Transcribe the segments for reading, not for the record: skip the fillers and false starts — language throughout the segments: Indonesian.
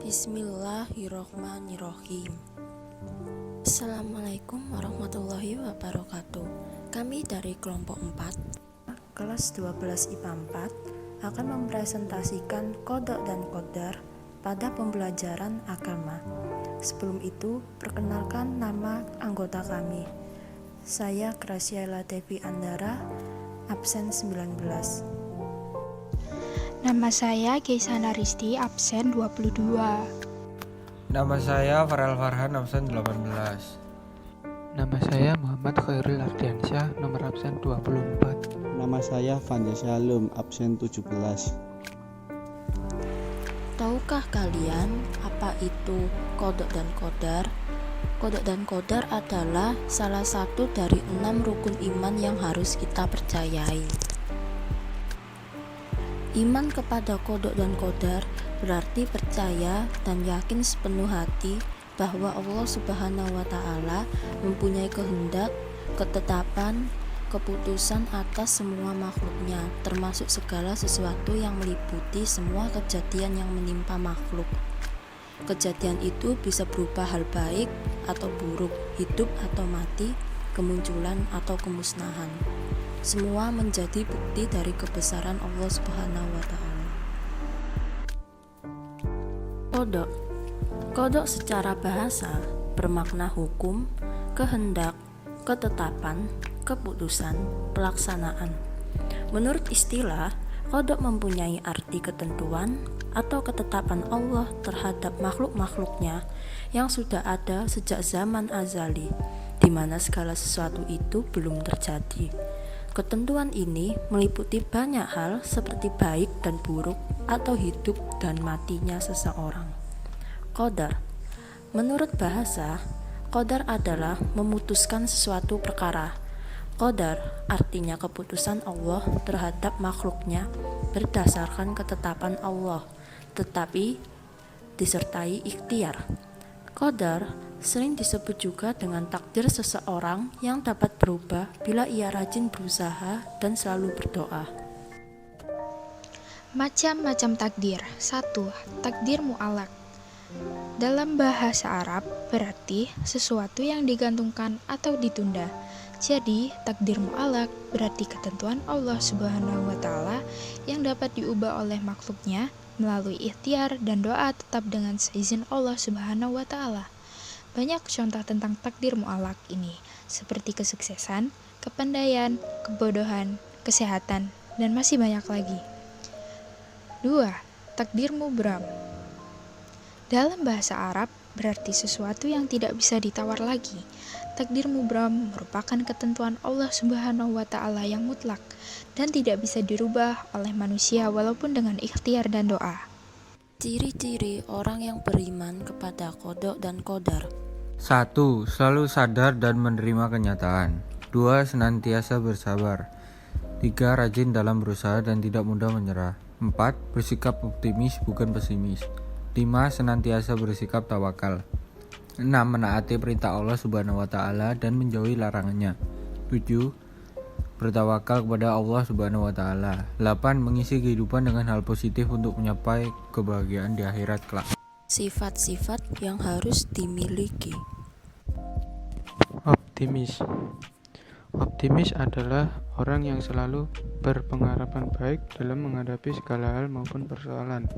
Bismillahirrohmanirrohim. Assalamualaikum warahmatullahi wabarakatuh. Kami dari kelompok 4 kelas 12 IPA 4 akan mempresentasikan qadha dan qadar pada pembelajaran agama. Sebelum itu, perkenalkan nama anggota kami. Saya Graciela Devi Andara, absen 19. Nama saya Keisana Risti, absen 22. Nama saya Farel Farhan, absen 18. Nama saya Muhammad Khairul Ardiansyah, nomor absen 24. Nama saya Fanda Shalom, absen 17. Tahukah kalian apa itu qadha dan qadar? Qadha dan qadar adalah salah satu dari 6 rukun iman yang harus kita percayai. Iman kepada qadha dan qadar berarti percaya dan yakin sepenuh hati bahwa Allah Subhanahu wa Ta'ala mempunyai kehendak, ketetapan, keputusan atas semua makhluknya, termasuk segala sesuatu yang meliputi semua kejadian yang menimpa makhluk. Kejadian itu bisa berupa hal baik atau buruk, hidup atau mati, kemunculan atau kemusnahan. Semua menjadi bukti dari kebesaran Allah Subhanahu wa Ta'ala. Qadha. Qadha secara bahasa bermakna hukum, kehendak, ketetapan, keputusan, pelaksanaan. Menurut istilah, qadha mempunyai arti ketentuan atau ketetapan Allah terhadap makhluk-makhluknya yang sudah ada sejak zaman azali, di mana segala sesuatu itu belum terjadi. Ketentuan ini meliputi banyak hal seperti baik dan buruk atau hidup dan matinya seseorang. Qadar. Menurut bahasa, qadar adalah memutuskan sesuatu perkara. Qadar artinya keputusan Allah terhadap makhluknya berdasarkan ketetapan Allah, tetapi disertai ikhtiar. Qadar sering disebut juga dengan takdir seseorang yang dapat berubah bila ia rajin berusaha dan selalu berdoa. Macam-macam takdir. 1. Takdir mu'allaq. Dalam bahasa Arab berarti sesuatu yang digantungkan atau ditunda. Jadi, takdir mu'allaq berarti ketentuan Allah Subhanahu wa Ta'ala yang dapat diubah oleh makhluknya melalui ikhtiar dan doa tetap dengan seizin Allah Subhanahu wa Ta'ala. Banyak contoh tentang takdir mu'allaq ini, seperti kesuksesan, kepandaian, kebodohan, kesehatan, dan masih banyak lagi. 2. Takdir mubram. Dalam bahasa Arab berarti sesuatu yang tidak bisa ditawar lagi. Takdir mubram merupakan ketentuan Allah Subhanahu wa Ta'ala yang mutlak dan tidak bisa dirubah oleh manusia walaupun dengan ikhtiar dan doa. Ciri-ciri orang yang beriman kepada qadha dan qadar. 1. Selalu sadar dan menerima kenyataan. 2. Senantiasa bersabar. 3. Rajin dalam berusaha dan tidak mudah menyerah. 4. Bersikap optimis bukan pesimis. 5. Senantiasa bersikap tawakal. 6. Menaati perintah Allah Subhanahu wa Ta'ala dan menjauhi larangannya. 7. Bertawakal kepada Allah Subhanahu wa Ta'ala. 8. Mengisi kehidupan dengan hal positif untuk mencapai kebahagiaan di akhirat kelak. Sifat-sifat yang harus dimiliki. Optimis. Optimis adalah orang yang selalu berpengharapan baik dalam menghadapi segala hal maupun persoalan.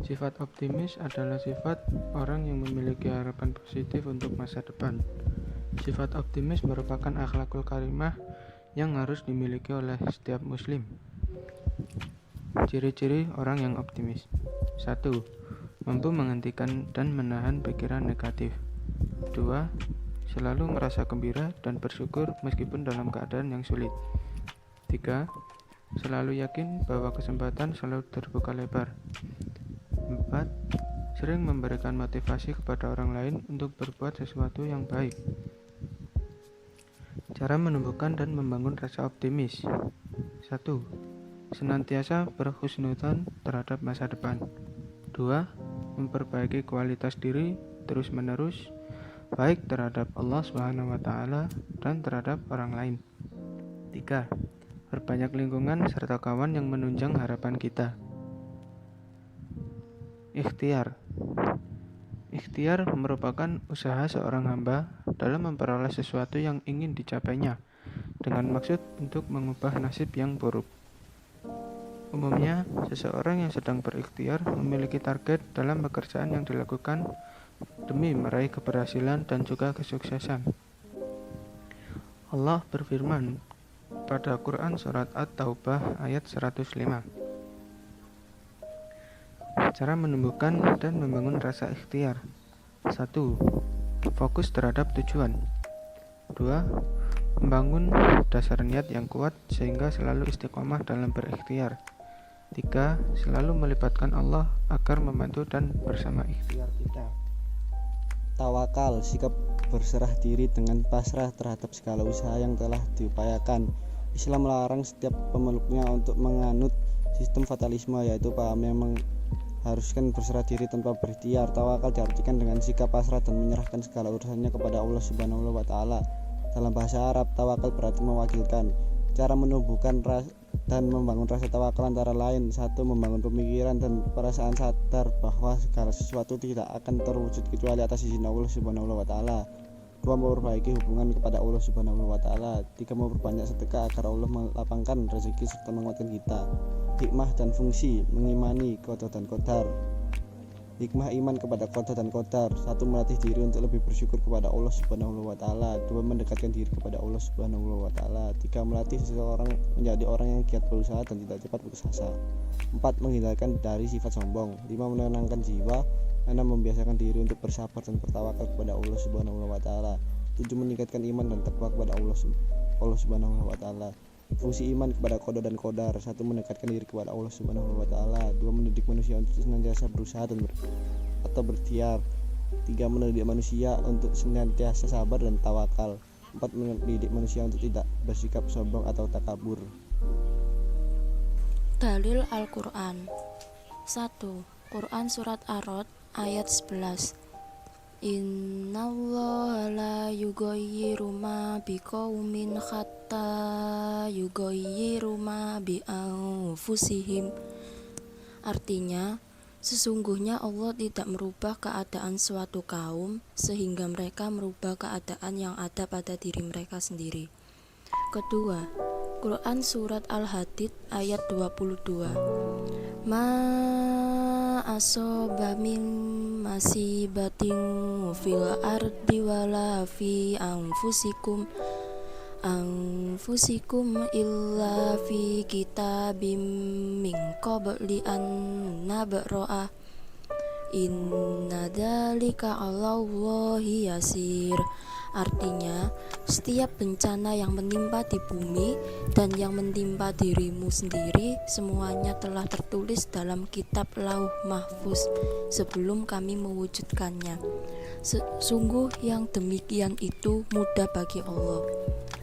Sifat optimis adalah sifat orang yang memiliki harapan positif untuk masa depan. Sifat optimis merupakan akhlakul karimah yang harus dimiliki oleh setiap muslim. Ciri-ciri orang yang optimis. 1. Mampu menghentikan dan menahan pikiran negatif. 2. Selalu merasa gembira dan bersyukur meskipun dalam keadaan yang sulit. 3. Selalu yakin bahwa kesempatan selalu terbuka lebar. 4. Sering memberikan motivasi kepada orang lain untuk berbuat sesuatu yang baik. Cara menumbuhkan dan membangun rasa optimis. 1. Senantiasa berhusnudzon terhadap masa depan. 2. Memperbaiki kualitas diri terus-menerus, baik terhadap Allah Subhanahu wa Ta'ala dan terhadap orang lain. 3. Berbanyak lingkungan serta kawan yang menunjang harapan kita. Ikhtiar. Ikhtiar merupakan usaha seorang hamba dalam memperoleh sesuatu yang ingin dicapainya dengan maksud untuk mengubah nasib yang buruk. Umumnya, seseorang yang sedang berikhtiar memiliki target dalam pekerjaan yang dilakukan demi meraih keberhasilan dan juga kesuksesan. Allah berfirman pada Quran surat At-Taubah ayat 105. Cara menumbuhkan dan membangun rasa ikhtiar. 1. Fokus terhadap tujuan. 2. Membangun dasar niat yang kuat sehingga selalu istiqomah dalam berikhtiar. 3. Selalu melibatkan Allah agar membantu dan bersama ikhtiar kita. Tawakal, sikap berserah diri dengan pasrah terhadap segala usaha yang telah diupayakan. Islam melarang setiap pemeluknya untuk menganut sistem fatalisme, yaitu paham yang mengharuskan berserah diri tanpa berikhtiar. Tawakal diartikan dengan sikap pasrah dan menyerahkan segala urusannya kepada Allah Subhanahu wa Ta'ala. Dalam bahasa Arab, tawakal berarti mewakilkan. Cara menumbuhkan dan membangun rasa tawakal antara lain: 1. Membangun pemikiran dan perasaan sadar bahwa segala sesuatu tidak akan terwujud kecuali atas izin Allah Subhanahu wa Ta'ala. 2. Memperbaiki hubungan kepada Allah Subhanahu wa Ta'ala. 3. Memperbanyak sedekah agar Allah melapangkan rezeki serta menguatkan kita. Hikmah dan fungsi mengimani qada dan qadar. Hikmah iman kepada qada dan qadar: 1. Melatih diri untuk lebih bersyukur kepada Allah Subhanahu wa Ta'ala. 2. Mendekatkan diri kepada Allah Subhanahu wa Ta'ala. 3. Melatih seseorang menjadi orang yang giat berusaha dan tidak cepat putus asa. 4. Menghindarkan dari sifat sombong. 5. Menenangkan jiwa. 6. Membiasakan diri untuk bersabar dan bertawakal kepada Allah Subhanahu wa Ta'ala. 7. Meningkatkan iman dan takwa kepada Allah Subhanahu wa Ta'ala. Fungsi iman kepada qada dan qadar: 1. Mendekatkan diri kepada Allah Subhanahu wa Ta'ala. 2. Mendidik manusia untuk senantiasa berusaha atau berikhtiar. 3. Mendidik manusia untuk senantiasa sabar dan tawakal. 4. Mendidik manusia untuk tidak bersikap sombong atau takabur. Dalil Al-Quran. 1. Quran Surat Ar-Ra'd ayat 11. Innallaha la yughayyiru ma biqaumin hatta yughayyiru ma bi anfusihim. Artinya, sesungguhnya Allah tidak merubah keadaan suatu kaum sehingga mereka merubah keadaan yang ada pada diri mereka sendiri. Kedua, Quran Surat Al-Hadid ayat 22. Ma asoba min masibatin fil ardi wala fi anfusikum illa fi kitabim min qabli an nabra'a inna dzalika 'alallahi yasir. Artinya, setiap bencana yang menimpa di bumi dan yang menimpa dirimu sendiri, semuanya telah tertulis dalam kitab Lauh Mahfuz sebelum kami mewujudkannya. Sungguh yang demikian itu mudah bagi Allah.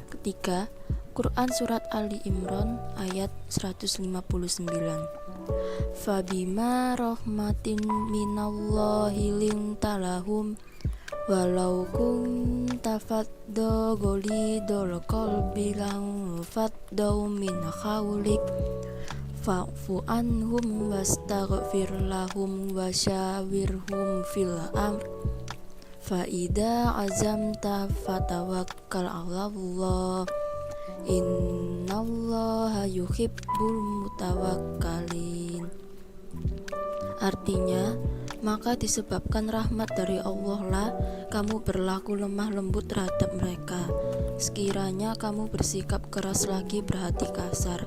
Ketiga, Quran Surat Ali Imran ayat 159. Fabima rahmatin minallahi lintalahum walau kunta fadda ghalidul qalbi lang faddau min hawlik fa'fu anhum wastaghfir lahum wasyawirhum fil amr fa idza azamta fatawakkal 'alallah innallaha yuhibbul mutawakkalin. Artinya, maka disebabkan rahmat dari Allah lah kamu berlaku lemah lembut terhadap mereka. Sekiranya kamu bersikap keras lagi berhati kasar,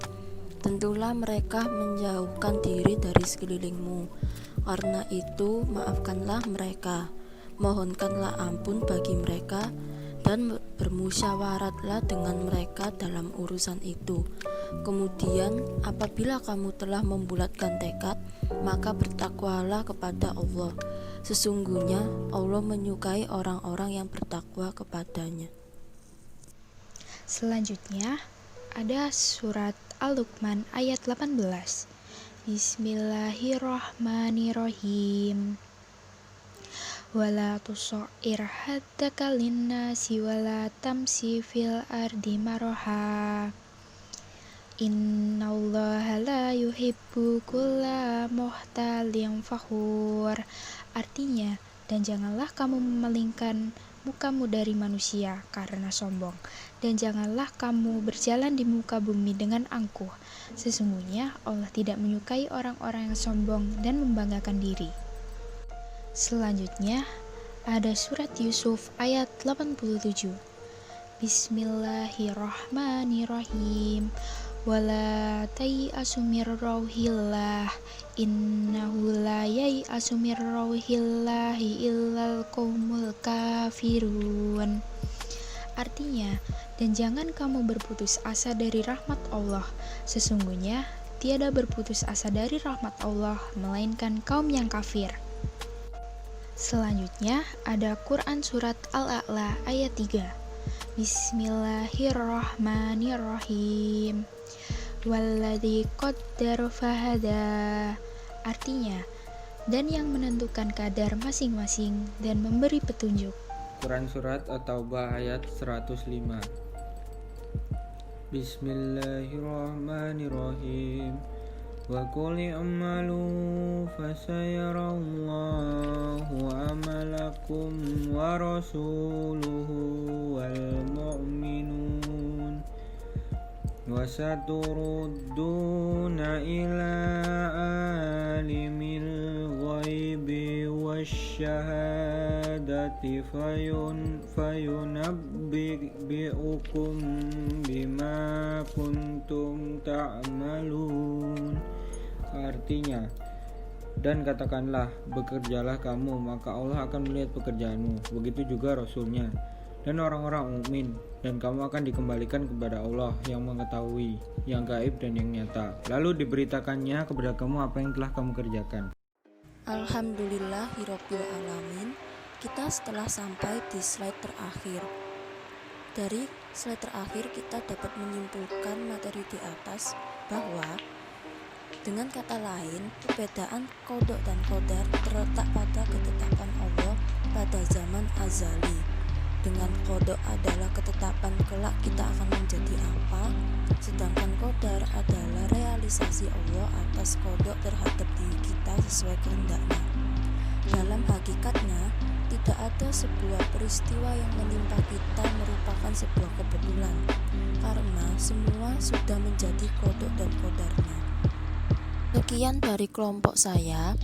tentulah mereka menjauhkan diri dari sekelilingmu. Karena itu maafkanlah mereka, mohonkanlah ampun bagi mereka, dan bermusyawaratlah dengan mereka dalam urusan itu. Kemudian apabila kamu telah membulatkan tekad, maka bertakwalah kepada Allah. Sesungguhnya Allah menyukai orang-orang yang bertakwa kepadanya. Selanjutnya ada surat Al-Luqman ayat 18. Bismillahirrahmanirrahim. Wala tusair haddaka linnasi wala tamsi fil ardi maraha Innallaha la yuhibbu kulla muhtalin fakhur. Artinya, dan janganlah kamu memalingkan mukamu dari manusia karena sombong, dan janganlah kamu berjalan di muka bumi dengan angkuh. Sesungguhnya Allah tidak menyukai orang-orang yang sombong dan membanggakan diri. Selanjutnya, ada surat Yusuf ayat 87. Bismillahirrahmanirrahim. Wala tai'asu mir rauhillah innahu la yai'asu mir rauhillahi illal qaumul kafirun. Artinya, dan jangan kamu berputus asa dari rahmat Allah. Sesungguhnya tiada berputus asa dari rahmat Allah melainkan kaum yang kafir. Selanjutnya ada Quran surat Al-A'la ayat 3. Bismillahirrahmanirrahim. Walladzi qaddara fahada. Artinya, dan yang menentukan kadar masing-masing dan memberi petunjuk. Quran Surat At-Taubah ayat 105. Bismillahirrahmanirrahim. Wa qul i'malu fasayarallahu amalakum wa rasuluhu wal mu'minun wa saturudduna ila alimil ghaibi wasyahadati fayunabbi'ukum bima kuntum ta'malun. Artinya, dan katakanlah, bekerjalah kamu, maka Allah akan melihat pekerjaanmu, begitu juga Rasulnya dan orang-orang mukmin, dan kamu akan dikembalikan kepada Allah yang mengetahui yang gaib dan yang nyata, lalu diberitakannya kepada kamu apa yang telah kamu kerjakan. Alhamdulillahirabbil alamin. Kita setelah sampai di slide terakhir. Dari slide terakhir kita dapat menyimpulkan materi di atas bahwa dengan kata lain, perbedaan qada dan qadar terletak pada ketetapan Allah pada zaman azali. Dengan qada adalah ketetapan kelak kita akan menjadi apa, sedangkan qadar adalah realisasi Allah atas qada terhadap diri kita sesuai kehendaknya. Dalam hakikatnya, tidak ada sebuah peristiwa yang menimpa kita merupakan sebuah kebetulan, karena semua sudah menjadi qada dan qadarnya. Sekian dari kelompok saya.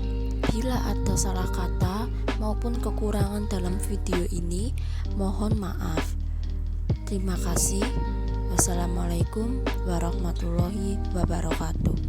Bila ada salah kata maupun kekurangan dalam video ini, mohon maaf. Terima kasih. Wassalamualaikum warahmatullahi wabarakatuh.